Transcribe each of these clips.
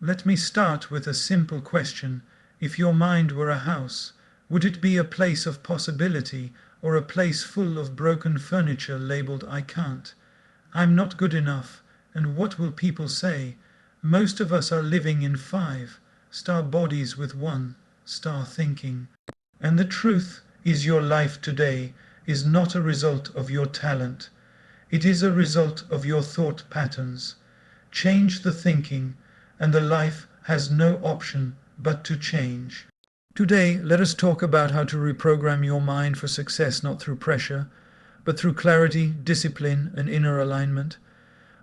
Let me start with a simple question. If your mind were a house, would it be a place of possibility or a place full of broken furniture labeled "I can't"? "I'm not good enough," and "what will people say?" Most of us are living in 5-star bodies with 1-star thinking. And the truth is, your life today is not a result of your talent. It is a result of your thought patterns. Change the thinking, and the life has no option but to change. Today, let us talk about how to reprogram your mind for success, not through pressure, but through clarity, discipline, and inner alignment.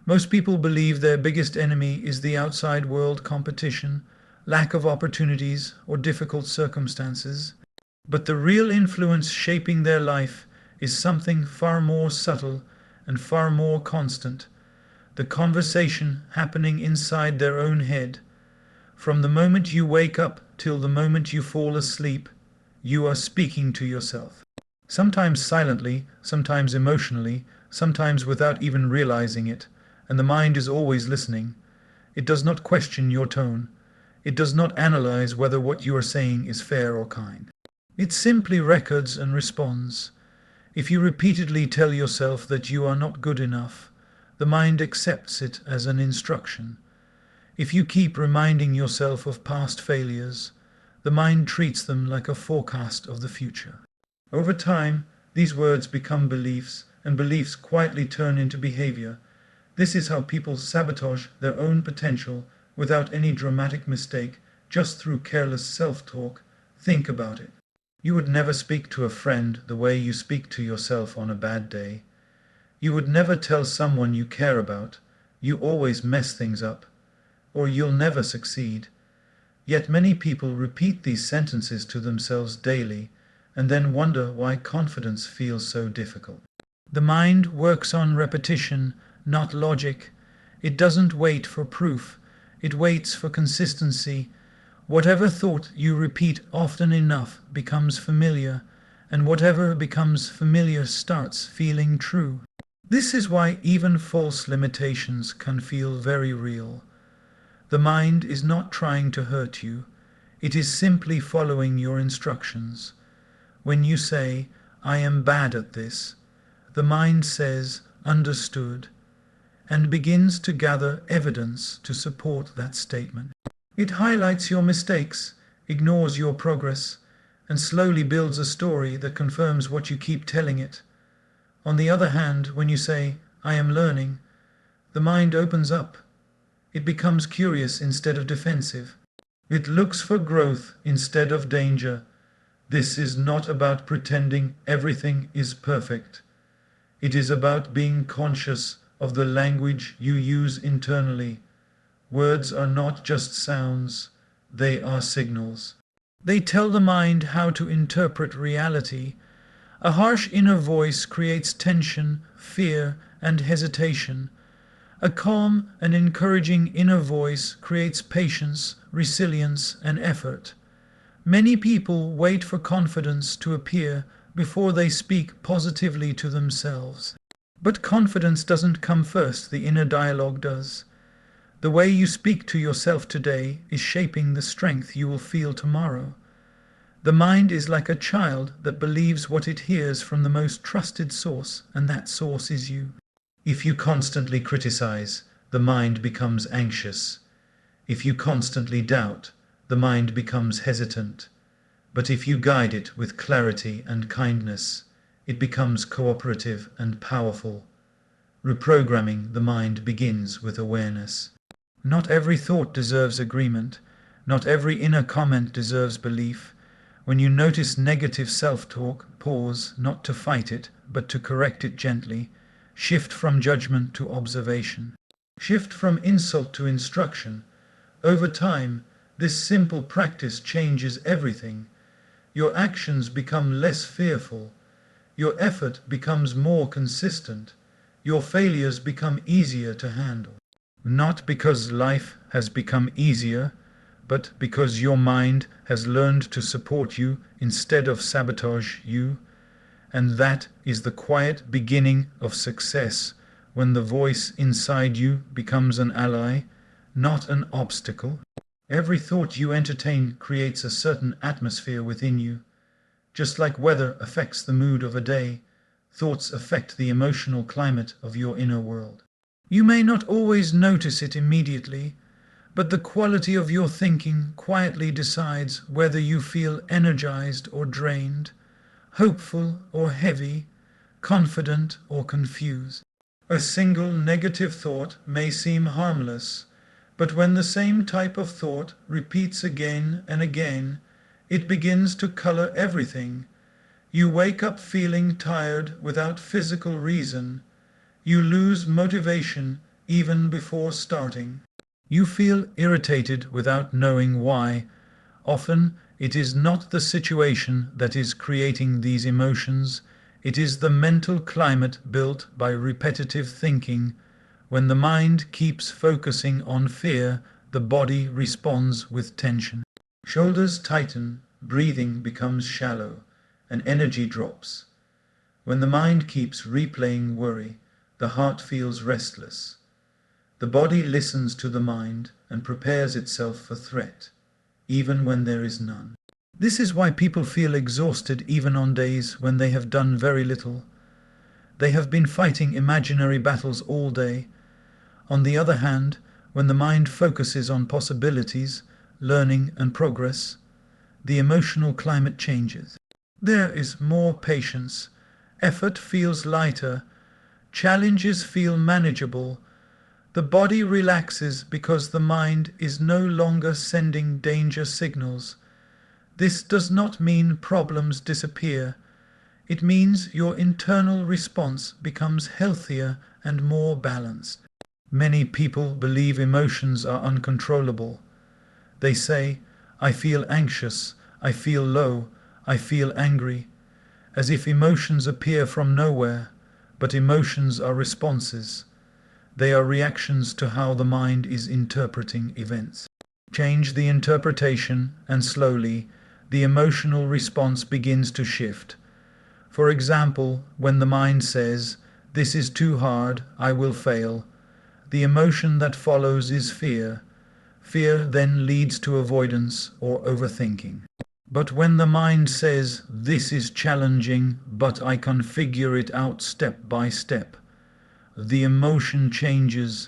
Most people believe their biggest enemy is the outside world, competition, lack of opportunities, or difficult circumstances. But the real influence shaping their life is something far more subtle and far more constant. The conversation happening inside their own head. From the moment you wake up till the moment you fall asleep, you are speaking to yourself. Sometimes silently, sometimes emotionally, sometimes without even realizing it, and the mind is always listening. It does not question your tone. It does not analyze whether what you are saying is fair or kind. It simply records and responds. If you repeatedly tell yourself that you are not good enough, the mind accepts it as an instruction. If you keep reminding yourself of past failures, the mind treats them like a forecast of the future. Over time, these words become beliefs, and beliefs quietly turn into behavior. This is how people sabotage their own potential without any dramatic mistake, just through careless self-talk. Think about it. You would never speak to a friend the way you speak to yourself on a bad day. You would never tell someone you care about, "You always mess things up," or "You'll never succeed." Yet many people repeat these sentences to themselves daily and then wonder why confidence feels so difficult. The mind works on repetition, not logic. It doesn't wait for proof. It waits for consistency. Whatever thought you repeat often enough becomes familiar, and whatever becomes familiar starts feeling true. This is why even false limitations can feel very real. The mind is not trying to hurt you. It is simply following your instructions. When you say, "I am bad at this," the mind says, "Understood," and begins to gather evidence to support that statement. It highlights your mistakes, ignores your progress, and slowly builds a story that confirms what you keep telling it. On the other hand, when you say, "I am learning," the mind opens up. It becomes curious instead of defensive. It looks for growth instead of danger. This is not about pretending everything is perfect. It is about being conscious of the language you use internally. Words are not just sounds, they are signals. They tell the mind how to interpret reality. A harsh inner voice creates tension, fear, and hesitation. A calm and encouraging inner voice creates patience, resilience, and effort. Many people wait for confidence to appear before they speak positively to themselves. But confidence doesn't come first, the inner dialogue does. The way you speak to yourself today is shaping the strength you will feel tomorrow. The mind is like a child that believes what it hears from the most trusted source, and that source is you. If you constantly criticize, the mind becomes anxious. If you constantly doubt, the mind becomes hesitant. But if you guide it with clarity and kindness, it becomes cooperative and powerful. Reprogramming the mind begins with awareness. Not every thought deserves agreement. Not every inner comment deserves belief. When you notice negative self-talk, pause, not to fight it, but to correct it gently. Shift from judgment to observation. Shift from insult to instruction. Over time, this simple practice changes everything. Your actions become less fearful. Your effort becomes more consistent. Your failures become easier to handle. Not because life has become easier, but because your mind has learned to support you instead of sabotage you. And that is the quiet beginning of success, when the voice inside you becomes an ally, not an obstacle. Every thought you entertain creates a certain atmosphere within you. Just like weather affects the mood of a day, thoughts affect the emotional climate of your inner world. You may not always notice it immediately, but the quality of your thinking quietly decides whether you feel energized or drained, hopeful or heavy, confident or confused. A single negative thought may seem harmless, but when the same type of thought repeats again and again, it begins to color everything. You wake up feeling tired without physical reason. You lose motivation even before starting. You feel irritated without knowing why. Often it is not the situation that is creating these emotions. It is the mental climate built by repetitive thinking. When the mind keeps focusing on fear, the body responds with tension. Shoulders tighten, breathing becomes shallow, and energy drops. When the mind keeps replaying worry, the heart feels restless. The body listens to the mind and prepares itself for threat, even when there is none. This is why people feel exhausted even on days when they have done very little. They have been fighting imaginary battles all day. On the other hand, when the mind focuses on possibilities, learning and progress, the emotional climate changes. There is more patience, effort feels lighter, challenges feel manageable, the body relaxes because the mind is no longer sending danger signals. This does not mean problems disappear. It means your internal response becomes healthier and more balanced. Many people believe emotions are uncontrollable. They say, "I feel anxious, I feel low, I feel angry," as if emotions appear from nowhere, but emotions are responses. They are reactions to how the mind is interpreting events. Change the interpretation, and slowly, the emotional response begins to shift. For example, when the mind says, "This is too hard, I will fail," the emotion that follows is fear. Fear then leads to avoidance or overthinking. But when the mind says, "This is challenging, but I can figure it out step by step," the emotion changes.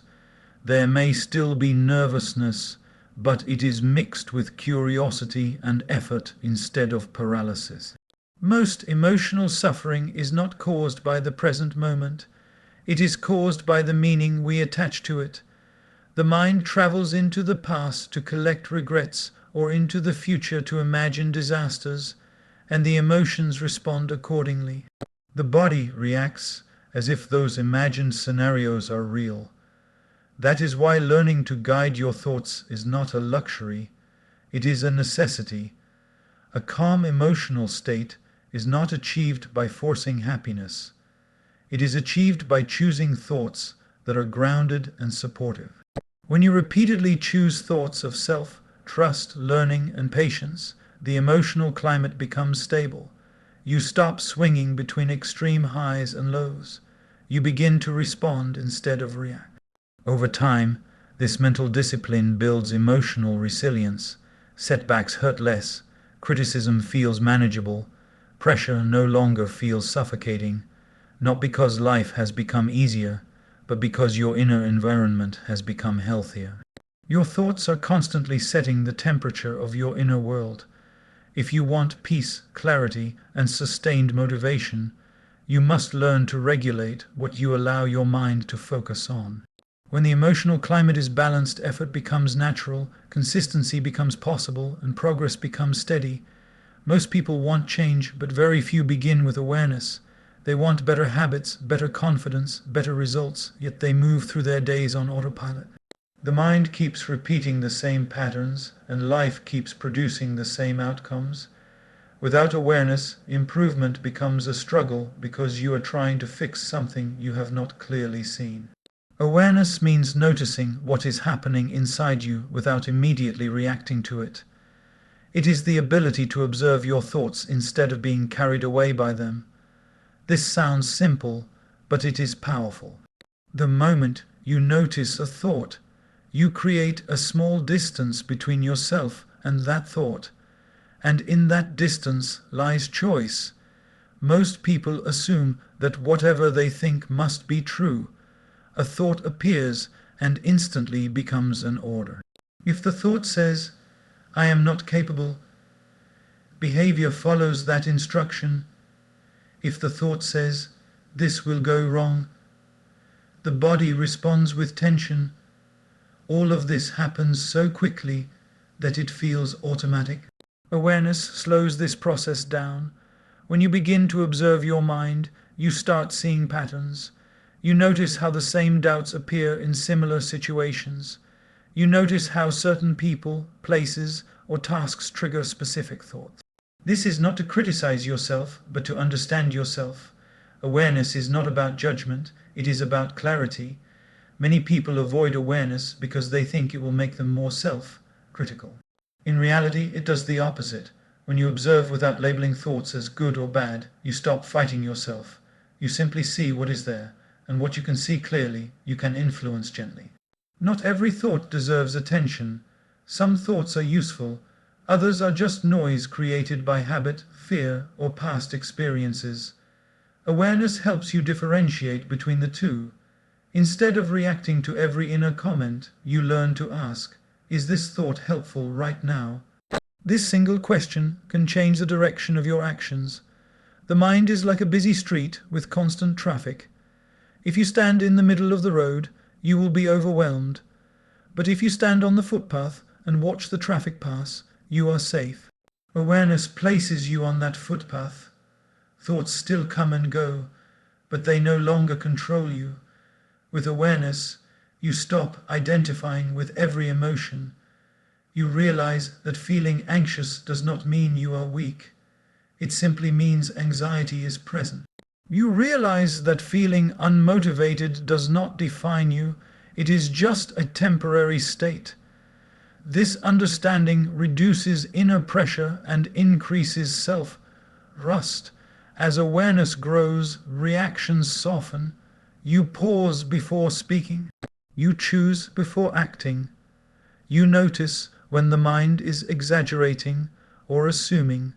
There may still be nervousness, but it is mixed with curiosity and effort instead of paralysis. Most emotional suffering is not caused by the present moment. It is caused by the meaning we attach to it. The mind travels into the past to collect regrets or into the future to imagine disasters, and the emotions respond accordingly. The body reacts as if those imagined scenarios are real. That is why learning to guide your thoughts is not a luxury, it is a necessity. A calm emotional state is not achieved by forcing happiness. It is achieved by choosing thoughts that are grounded and supportive. When you repeatedly choose thoughts of self, trust, learning, and patience, the emotional climate becomes stable. You stop swinging between extreme highs and lows. You begin to respond instead of react. Over time, this mental discipline builds emotional resilience. Setbacks hurt less, criticism feels manageable, pressure no longer feels suffocating, not because life has become easier, but because your inner environment has become healthier. Your thoughts are constantly setting the temperature of your inner world. If you want peace, clarity, and sustained motivation, you must learn to regulate what you allow your mind to focus on. When the emotional climate is balanced, effort becomes natural, consistency becomes possible, and progress becomes steady. Most people want change, but very few begin with awareness. They want better habits, better confidence, better results, yet they move through their days on autopilot. The mind keeps repeating the same patterns, and life keeps producing the same outcomes. Without awareness, improvement becomes a struggle because you are trying to fix something you have not clearly seen. Awareness means noticing what is happening inside you without immediately reacting to it. It is the ability to observe your thoughts instead of being carried away by them. This sounds simple, but it is powerful. The moment you notice a thought, You create a small distance between yourself and that thought, and in that distance lies choice. Most people assume that whatever they think must be true. A thought appears and instantly becomes an order. If the thought says, "I am not capable," behavior follows that instruction. If the thought says, "This will go wrong," the body responds with tension. All of this happens so quickly that it feels automatic. Awareness slows this process down. When you begin to observe your mind, you start seeing patterns. You notice how the same doubts appear in similar situations. You notice how certain people, places, or tasks trigger specific thoughts. This is not to criticize yourself, but to understand yourself. Awareness is not about judgment, it is about clarity. Many people avoid awareness because they think it will make them more self-critical. In reality, it does the opposite. When you observe without labeling thoughts as good or bad, you stop fighting yourself. You simply see what is there, and what you can see clearly, you can influence gently. Not every thought deserves attention. Some thoughts are useful, others are just noise created by habit, fear, or past experiences. Awareness helps you differentiate between the two. Instead of reacting to every inner comment, you learn to ask, "Is this thought helpful right now?" This single question can change the direction of your actions. The mind is like a busy street with constant traffic. If you stand in the middle of the road, you will be overwhelmed. But if you stand on the footpath and watch the traffic pass, you are safe. Awareness places you on that footpath. Thoughts still come and go, but they no longer control you. With awareness, you stop identifying with every emotion. You realize that feeling anxious does not mean you are weak. It simply means anxiety is present. You realize that feeling unmotivated does not define you. It is just a temporary state. This understanding reduces inner pressure and increases self-trust. As awareness grows, reactions soften. You pause before speaking. You choose before acting. You notice when the mind is exaggerating or assuming.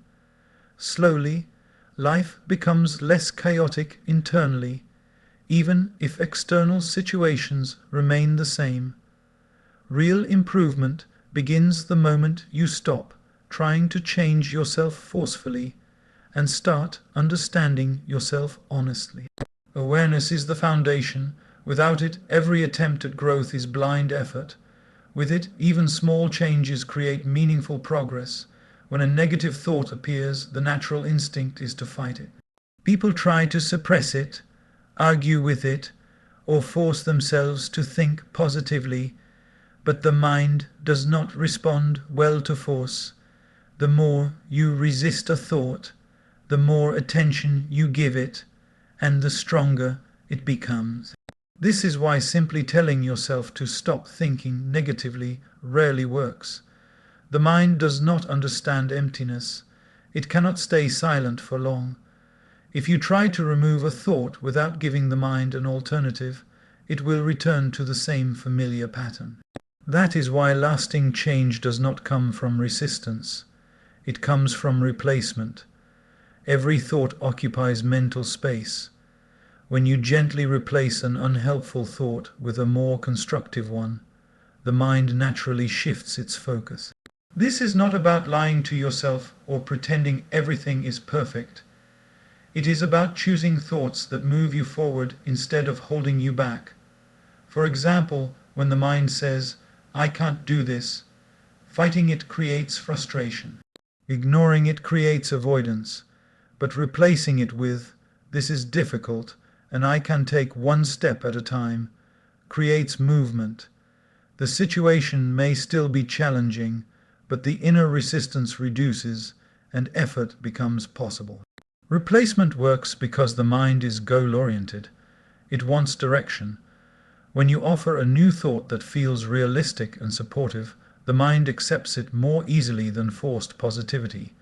Slowly, life becomes less chaotic internally, even if external situations remain the same. Real improvement begins the moment you stop trying to change yourself forcefully and start understanding yourself honestly. Awareness is the foundation. Without it, every attempt at growth is blind effort. With it, even small changes create meaningful progress. When a negative thought appears, the natural instinct is to fight it. People try to suppress it, argue with it, or force themselves to think positively, but the mind does not respond well to force. The more you resist a thought, the more attention you give it, and the stronger it becomes. This is why simply telling yourself to stop thinking negatively rarely works. The mind does not understand emptiness. It cannot stay silent for long. If you try to remove a thought without giving the mind an alternative, it will return to the same familiar pattern. That is why lasting change does not come from resistance. It comes from replacement. Every thought occupies mental space. When you gently replace an unhelpful thought with a more constructive one, the mind naturally shifts its focus. This is not about lying to yourself or pretending everything is perfect. It is about choosing thoughts that move you forward instead of holding you back. For example, when the mind says, "I can't do this," fighting it creates frustration. Ignoring it creates avoidance. But replacing it with, "This is difficult, and I can take one step at a time," creates movement. The situation may still be challenging, but the inner resistance reduces and effort becomes possible. Replacement works because the mind is goal-oriented. It wants direction. When you offer a new thought that feels realistic and supportive, the mind accepts it more easily than forced positivity.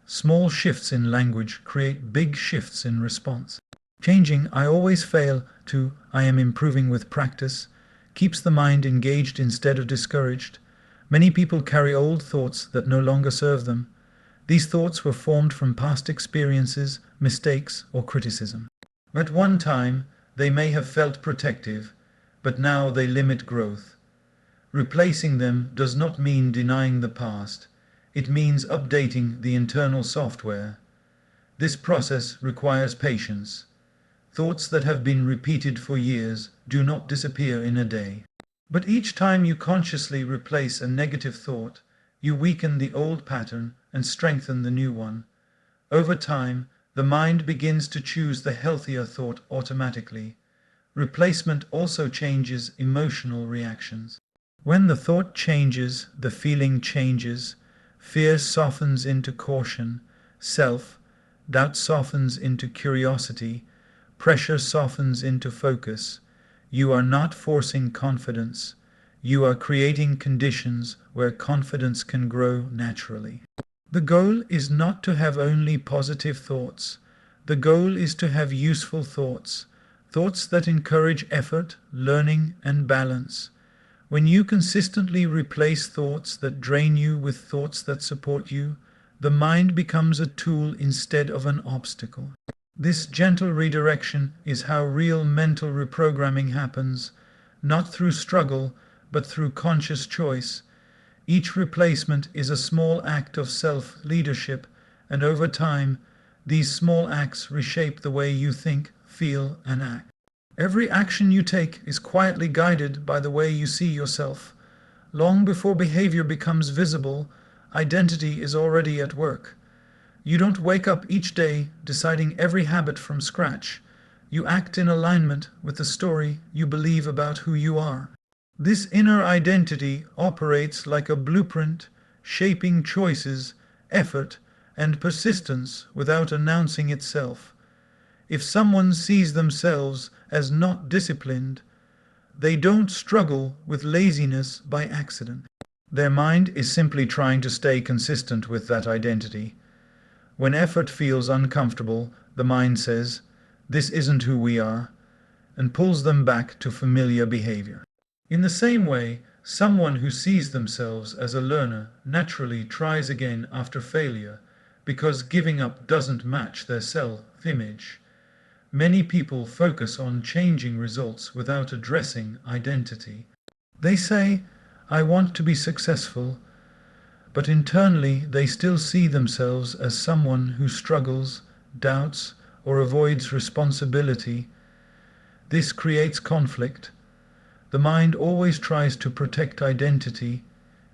Small shifts in language create big shifts in response. Changing "I always fail" to "I am improving with practice" keeps the mind engaged instead of discouraged. Many people carry old thoughts that no longer serve them. These thoughts were formed from past experiences, mistakes, or criticism. At one time, they may have felt protective, but now they limit growth. Replacing them does not mean denying the past. It means updating the internal software. This process requires patience. Thoughts that have been repeated for years do not disappear in a day. But each time you consciously replace a negative thought, you weaken the old pattern and strengthen the new one. Over time, the mind begins to choose the healthier thought automatically. Replacement also changes emotional reactions. When the thought changes, the feeling changes. Fear softens into caution. Self-doubt softens into curiosity. Pressure softens into focus. You are not forcing confidence. You are creating conditions where confidence can grow naturally. The goal is not to have only positive thoughts. The goal is to have useful thoughts, thoughts that encourage effort, learning, and balance. When you consistently replace thoughts that drain you with thoughts that support you, the mind becomes a tool instead of an obstacle. This gentle redirection is how real mental reprogramming happens, not through struggle, but through conscious choice. Each replacement is a small act of self-leadership, and over time, these small acts reshape the way you think, feel, and act. Every action you take is quietly guided by the way you see yourself. Long before behavior becomes visible, identity is already at work. You don't wake up each day deciding every habit from scratch. You act in alignment with the story you believe about who you are. This inner identity operates like a blueprint, shaping choices, effort, and persistence without announcing itself. If someone sees themselves as not disciplined, they don't struggle with laziness by accident. Their mind is simply trying to stay consistent with that identity. When effort feels uncomfortable, the mind says, "This isn't who we are," and pulls them back to familiar behavior. In the same way, someone who sees themselves as a learner naturally tries again after failure, because giving up doesn't match their self-image. Many people focus on changing results without addressing identity. They say, "I want to be successful," but internally they still see themselves as someone who struggles, doubts, or avoids responsibility. This creates conflict. The mind always tries to protect identity,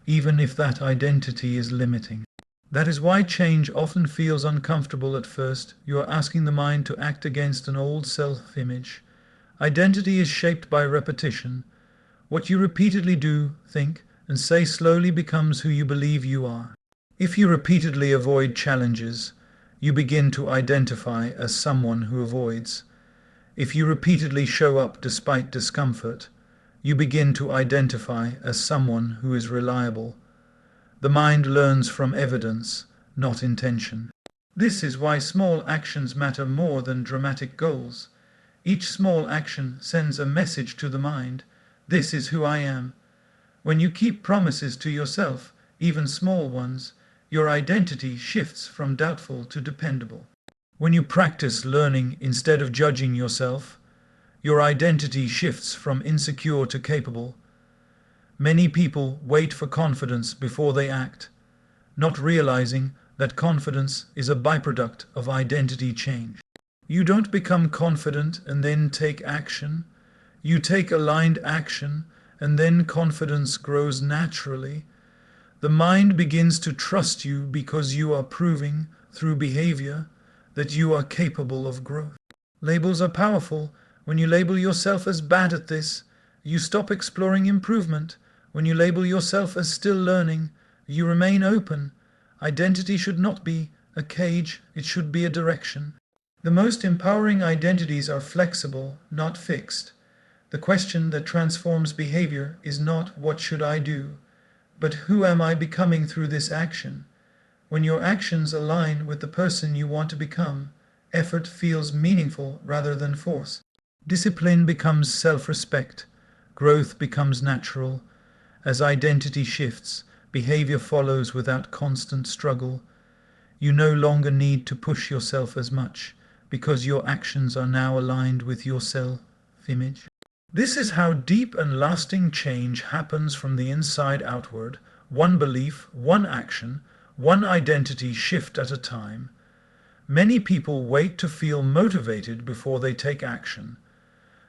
even if that identity is limiting. That is why change often feels uncomfortable at first. You are asking the mind to act against an old self-image. Identity is shaped by repetition. What you repeatedly do, think, and say slowly becomes who you believe you are. If you repeatedly avoid challenges, you begin to identify as someone who avoids. If you repeatedly show up despite discomfort, you begin to identify as someone who is reliable. The mind learns from evidence, not intention. This is why small actions matter more than dramatic goals. Each small action sends a message to the mind. This is who I am. When you keep promises to yourself, even small ones, your identity shifts from doubtful to dependable. When you practice learning instead of judging yourself, your identity shifts from insecure to capable. Many people wait for confidence before they act, not realizing that confidence is a byproduct of identity change. You don't become confident and then take action. You take aligned action, and then confidence grows naturally. The mind begins to trust you because you are proving, through behavior, that you are capable of growth. Labels are powerful. When you label yourself as bad at this, you stop exploring improvement. When you label yourself as still learning, you remain open. Identity should not be a cage, it should be a direction. The most empowering identities are flexible, not fixed. The question that transforms behavior is not "what should I do?" but "who am I becoming through this action?" When your actions align with the person you want to become, effort feels meaningful rather than force. Discipline becomes self-respect. growth becomes natural. As identity shifts, behavior follows without constant struggle. You no longer need to push yourself as much, because your actions are now aligned with your self-image. This is how deep and lasting change happens from the inside outward, one belief, one action, one identity shift at a time. Many people wait to feel motivated before they take action.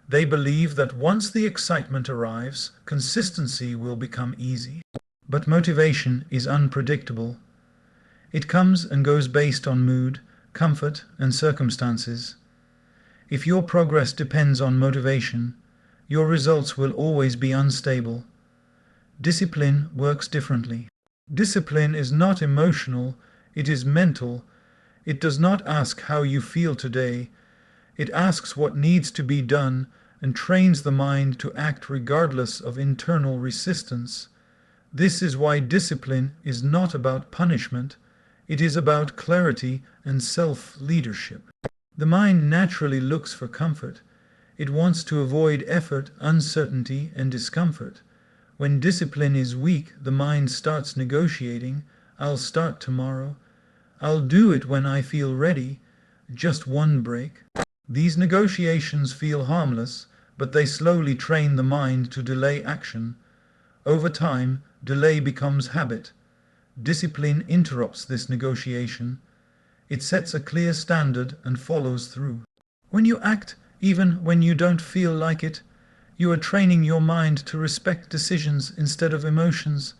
They believe that once the excitement arrives, consistency will become easy. But motivation is unpredictable. It comes and goes based on mood, comfort, and circumstances. If your progress depends on motivation, your results will always be unstable. Discipline works differently. Discipline is not emotional, it is mental. It does not ask how you feel today. It asks what needs to be done and trains the mind to act regardless of internal resistance. This is why discipline is not about punishment. It is about clarity and self-leadership. The mind naturally looks for comfort. It wants to avoid effort, uncertainty, and discomfort. When discipline is weak, the mind starts negotiating. I'll start tomorrow. I'll do it when I feel ready. Just one break. These negotiations feel harmless, but they slowly train the mind to delay action. Over time, delay becomes habit. Discipline interrupts this negotiation. It sets a clear standard and follows through. When you act, even when you don't feel like it, you are training your mind to respect decisions instead of emotions.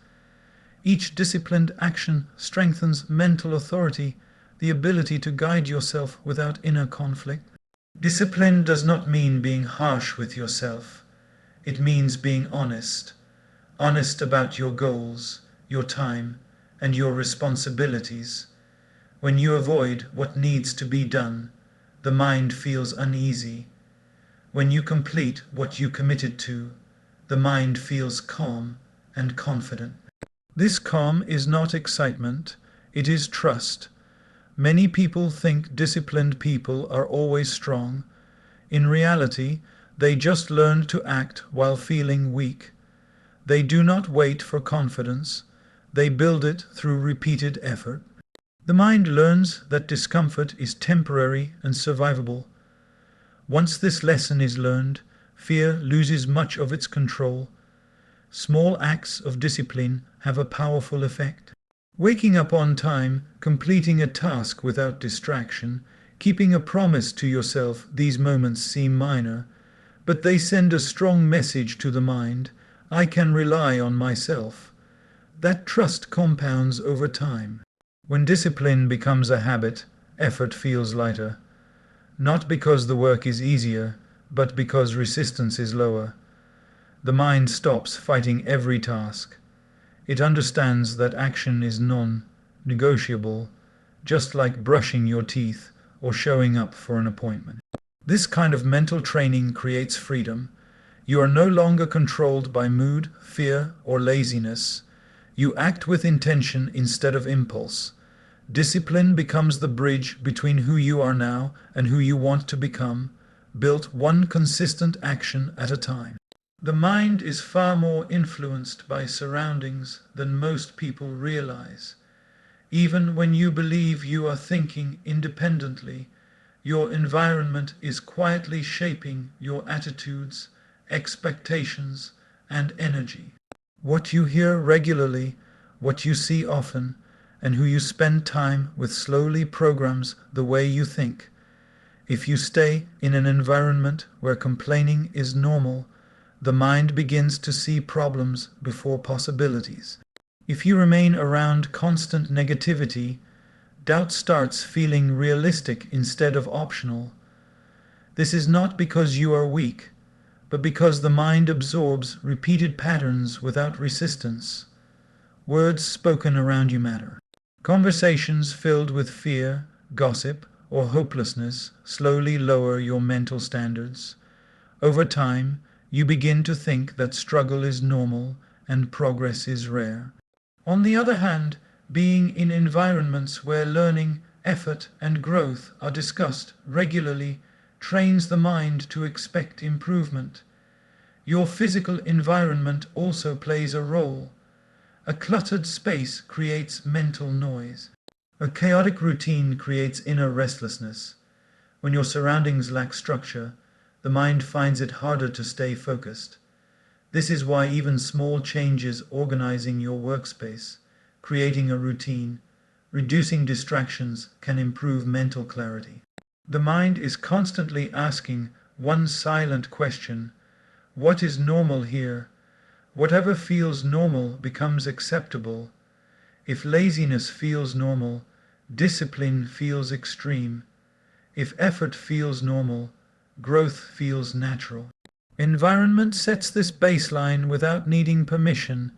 Each disciplined action strengthens mental authority, the ability to guide yourself without inner conflict. Discipline does not mean being harsh with yourself. It means being honest. Honest about your goals, your time, and your responsibilities. When you avoid what needs to be done, the mind feels uneasy. When you complete what you committed to, the mind feels calm and confident. This calm is not excitement, it is trust. Many people think disciplined people are always strong. In reality, they just learn to act while feeling weak. They do not wait for confidence. They build it through repeated effort. The mind learns that discomfort is temporary and survivable. Once this lesson is learned, fear loses much of its control. Small acts of discipline have a powerful effect. Waking up on time, completing a task without distraction, keeping a promise to yourself, these moments seem minor, but they send a strong message to the mind. I can rely on myself. That trust compounds over time. When discipline becomes a habit, effort feels lighter. Not because the work is easier, but because resistance is lower. The mind stops fighting every task. It understands that action is non-negotiable, just like brushing your teeth or showing up for an appointment. This kind of mental training creates freedom. You are no longer controlled by mood, fear, or laziness. You act with intention instead of impulse. Discipline becomes the bridge between who you are now and who you want to become, built one consistent action at a time. The mind is far more influenced by surroundings than most people realize. Even when you believe you are thinking independently, your environment is quietly shaping your attitudes, expectations, and energy. What you hear regularly, what you see often, and who you spend time with slowly programs the way you think. If you stay in an environment where complaining is normal, the mind begins to see problems before possibilities. If you remain around constant negativity, doubt starts feeling realistic instead of optional. This is not because you are weak, but because the mind absorbs repeated patterns without resistance. Words spoken around you matter. Conversations filled with fear, gossip, or hopelessness slowly lower your mental standards. Over time, you begin to think that struggle is normal and progress is rare. On the other hand, being in environments where learning, effort, and growth are discussed regularly trains the mind to expect improvement. Your physical environment also plays a role. A cluttered space creates mental noise. A chaotic routine creates inner restlessness. When your surroundings lack structure, the mind finds it harder to stay focused. This is why even small changes, organizing your workspace, creating a routine, reducing distractions, can improve mental clarity. The mind is constantly asking one silent question: what is normal here? Whatever feels normal becomes acceptable. If laziness feels normal, discipline feels extreme. If effort feels normal, growth feels natural. Environment sets this baseline without needing permission.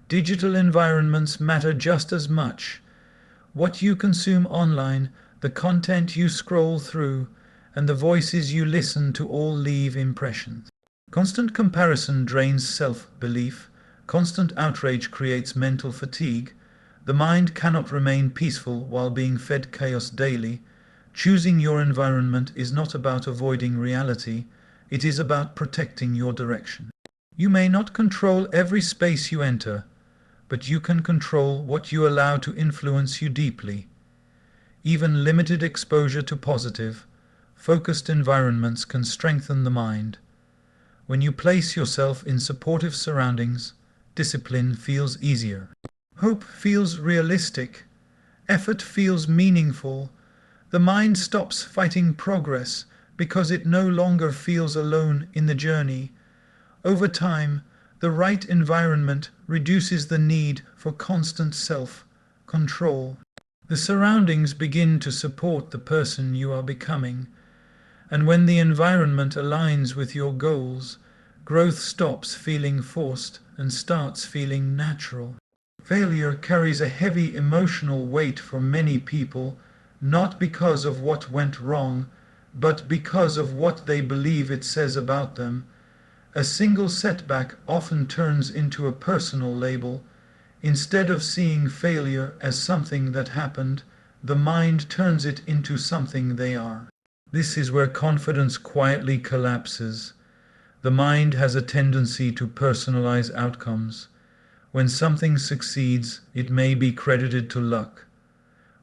Digital environments matter just as much. What you consume online, the content you scroll through, and the voices you listen to all leave impressions. Constant comparison drains self-belief. Constant outrage creates mental fatigue. The mind cannot remain peaceful while being fed chaos daily. Choosing your environment is not about avoiding reality. It is about protecting your direction. You may not control every space you enter, but you can control what you allow to influence you deeply. Even limited exposure to positive, focused environments can strengthen the mind. When you place yourself in supportive surroundings, discipline feels easier. Hope feels realistic. Effort feels meaningful. The mind stops fighting progress because it no longer feels alone in the journey. Over time, the right environment reduces the need for constant self-control. The surroundings begin to support the person you are becoming. And when the environment aligns with your goals, growth stops feeling forced and starts feeling natural. Failure carries a heavy emotional weight for many people, not because of what went wrong, but because of what they believe it says about them. A single setback often turns into a personal label. Instead of seeing failure as something that happened, the mind turns it into something they are. This is where confidence quietly collapses. The mind has a tendency to personalize outcomes. When something succeeds, it may be credited to luck.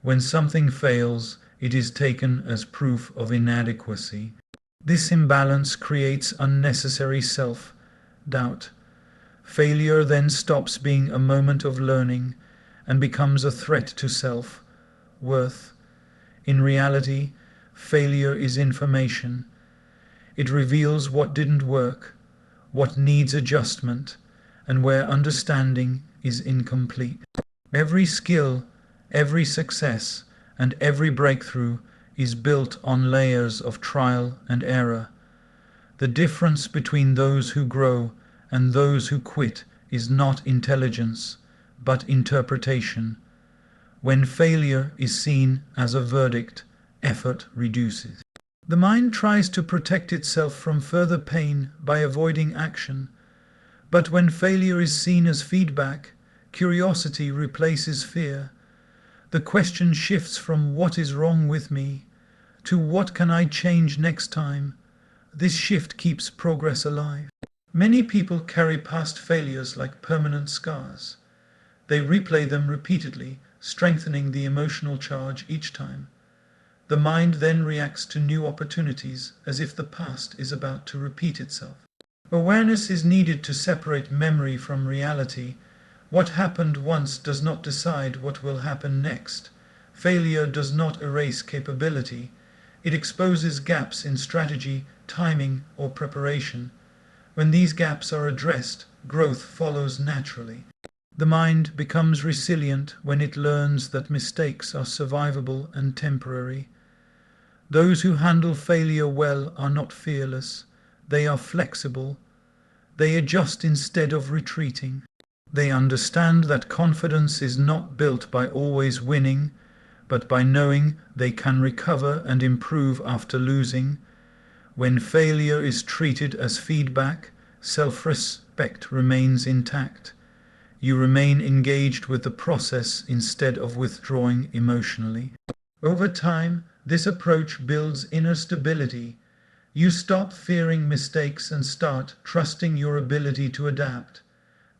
When something fails, it is taken as proof of inadequacy. This imbalance creates unnecessary self-doubt. Failure then stops being a moment of learning and becomes a threat to self-worth. In reality, failure is information. It reveals what didn't work, what needs adjustment, and where understanding is incomplete. Every skill, every success, and every breakthrough is built on layers of trial and error. The difference between those who grow and those who quit is not intelligence, but interpretation. When failure is seen as a verdict, effort reduces. The mind tries to protect itself from further pain by avoiding action. But when failure is seen as feedback, curiosity replaces fear. The question shifts from "what is wrong with me?" to "what can I change next time?" This shift keeps progress alive. Many people carry past failures like permanent scars. They replay them repeatedly, strengthening the emotional charge each time. The mind then reacts to new opportunities as if the past is about to repeat itself. Awareness is needed to separate memory from reality. What happened once does not decide what will happen next. Failure does not erase capability. It exposes gaps in strategy, timing, or preparation. When these gaps are addressed, growth follows naturally. The mind becomes resilient when it learns that mistakes are survivable and temporary. Those who handle failure well are not fearless. They are flexible. They adjust instead of retreating. They understand that confidence is not built by always winning, but by knowing they can recover and improve after losing. When failure is treated as feedback, self-respect remains intact. You remain engaged with the process instead of withdrawing emotionally. Over time, this approach builds inner stability. You stop fearing mistakes and start trusting your ability to adapt.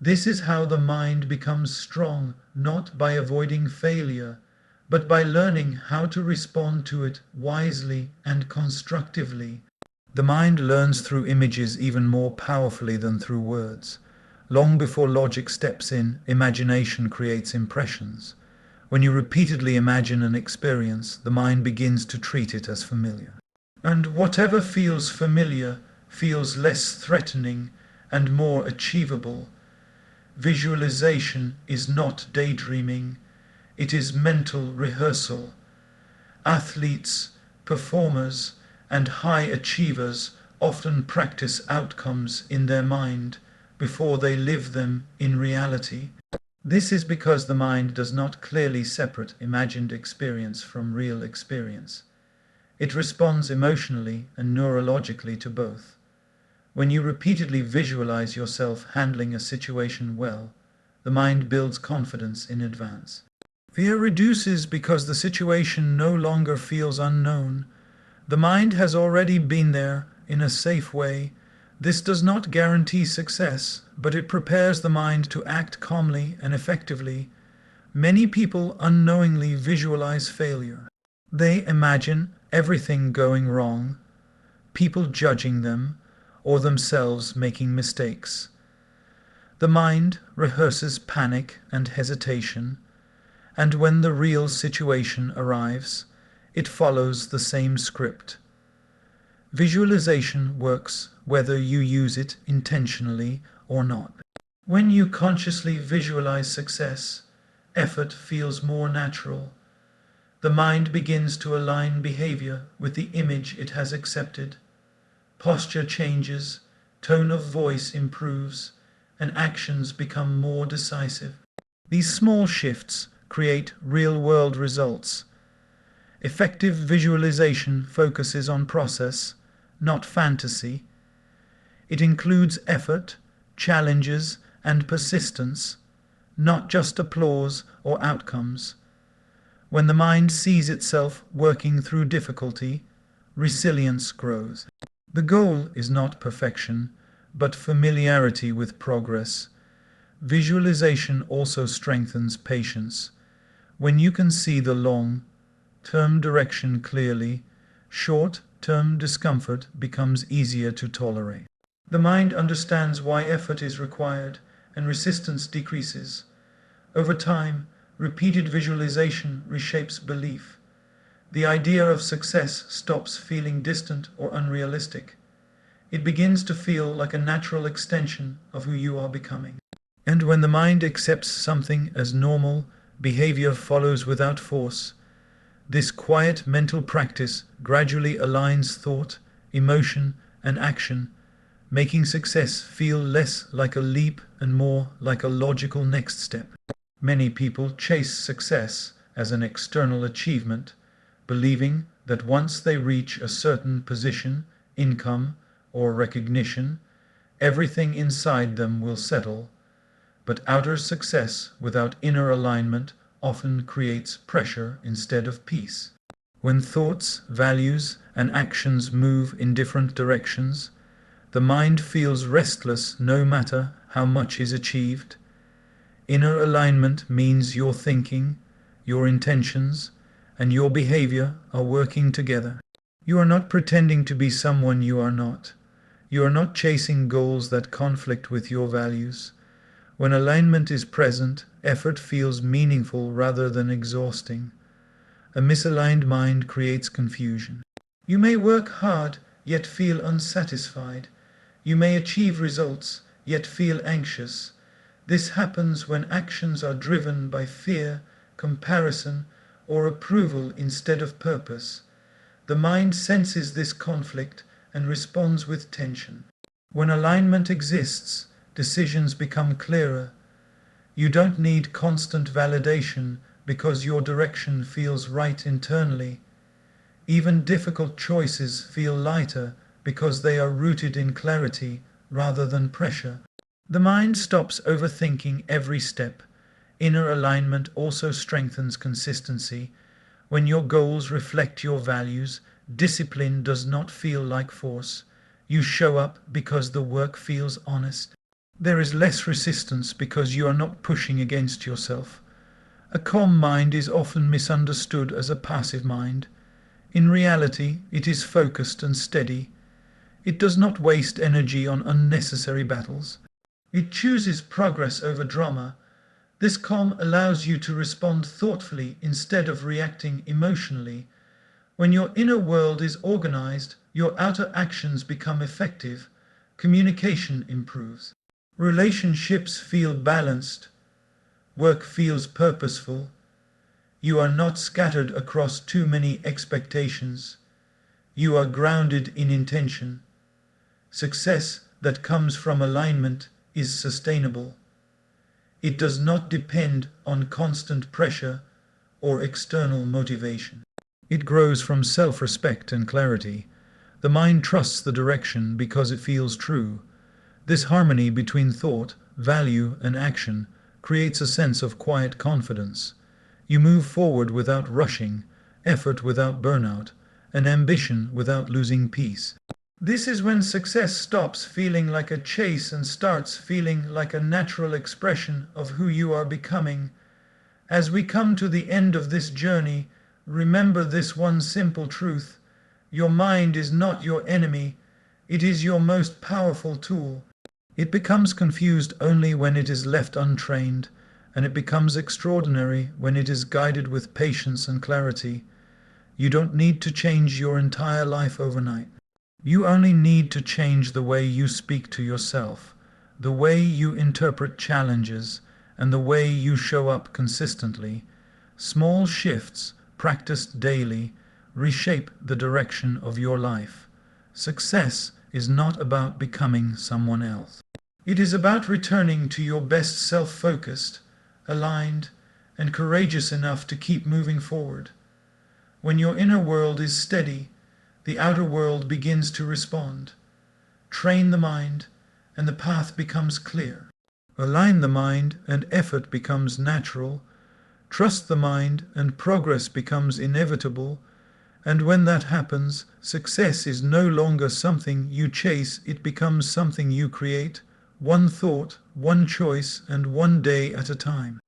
This is how the mind becomes strong, not by avoiding failure, but by learning how to respond to it wisely and constructively. The mind learns through images even more powerfully than through words. Long before logic steps in, imagination creates impressions. When you repeatedly imagine an experience, the mind begins to treat it as familiar. And whatever feels familiar feels less threatening and more achievable. Visualization is not daydreaming, it is mental rehearsal. Athletes, performers, and high achievers often practice outcomes in their mind before they live them in reality. This is because the mind does not clearly separate imagined experience from real experience. It responds emotionally and neurologically to both. When you repeatedly visualize yourself handling a situation well, the mind builds confidence in advance. Fear reduces because the situation no longer feels unknown. The mind has already been there in a safe way. This does not guarantee success, but it prepares the mind to act calmly and effectively. Many people unknowingly visualize failure. They imagine everything going wrong, people judging them, or themselves making mistakes. The mind rehearses panic and hesitation, and when the real situation arrives, it follows the same script. Visualization works whether you use it intentionally or not. When you consciously visualize success, effort feels more natural. The mind begins to align behavior with the image it has accepted. Posture changes, tone of voice improves, and actions become more decisive. These small shifts create real-world results. Effective visualization focuses on process, not fantasy. It includes effort, challenges, and persistence, not just applause or outcomes. When the mind sees itself working through difficulty, resilience grows. The goal is not perfection, but familiarity with progress. Visualization also strengthens patience. When you can see the long-term direction clearly, short-term discomfort becomes easier to tolerate. The mind understands why effort is required and resistance decreases. Over time, repeated visualization reshapes belief. The idea of success stops feeling distant or unrealistic. It begins to feel like a natural extension of who you are becoming. And when the mind accepts something as normal, behavior follows without force. This quiet mental practice gradually aligns thought, emotion, and action, making success feel less like a leap and more like a logical next step. Many people chase success as an external achievement, believing that once they reach a certain position, income, or recognition, everything inside them will settle. But outer success without inner alignment often creates pressure instead of peace. When thoughts, values, and actions move in different directions, the mind feels restless no matter how much is achieved. Inner alignment means your thinking, your intentions, and your behavior are working together. You are not pretending to be someone you are not. You are not chasing goals that conflict with your values. When alignment is present, effort feels meaningful rather than exhausting. A misaligned mind creates confusion. You may work hard, yet feel unsatisfied. You may achieve results, yet feel anxious. This happens when actions are driven by fear, comparison, or approval instead of purpose. The mind senses this conflict and responds with tension. When alignment exists, decisions become clearer. You don't need constant validation because your direction feels right internally. Even difficult choices feel lighter because they are rooted in clarity rather than pressure. The mind stops overthinking every step. Inner alignment also strengthens consistency. When your goals reflect your values, Discipline does not feel like force. You show up because the work feels honest. There is less resistance because you are not pushing against yourself. A calm mind is often misunderstood as a passive mind. In reality, it is focused and steady. It does not waste energy on unnecessary battles. It chooses progress over drama. This calm allows you to respond thoughtfully instead of reacting emotionally. When your inner world is organized, your outer actions become effective, communication improves. Relationships feel balanced, work feels purposeful. You are not scattered across too many expectations. You are grounded in intention. Success that comes from alignment is sustainable. It does not depend on constant pressure or external motivation. It grows from self-respect and clarity. The mind trusts the direction because it feels true. This harmony between thought, value, and action creates a sense of quiet confidence. You move forward without rushing, effort without burnout, and ambition without losing peace. This is when success stops feeling like a chase and starts feeling like a natural expression of who you are becoming. As we come to the end of this journey, remember this one simple truth. Your mind is not your enemy. It is your most powerful tool. It becomes confused only when it is left untrained, and it becomes extraordinary when it is guided with patience and clarity. You don't need to change your entire life overnight. You only need to change the way you speak to yourself, the way you interpret challenges, and the way you show up consistently. Small shifts, practiced daily, reshape the direction of your life. Success is not about becoming someone else. It is about returning to your best self-focused, aligned, and courageous enough to keep moving forward. When your inner world is steady, the outer world begins to respond. Train the mind, and the path becomes clear. Align the mind, and effort becomes natural. Trust the mind, and progress becomes inevitable. And when that happens, success is no longer something you chase, it becomes something you create, one thought, one choice, and one day at a time.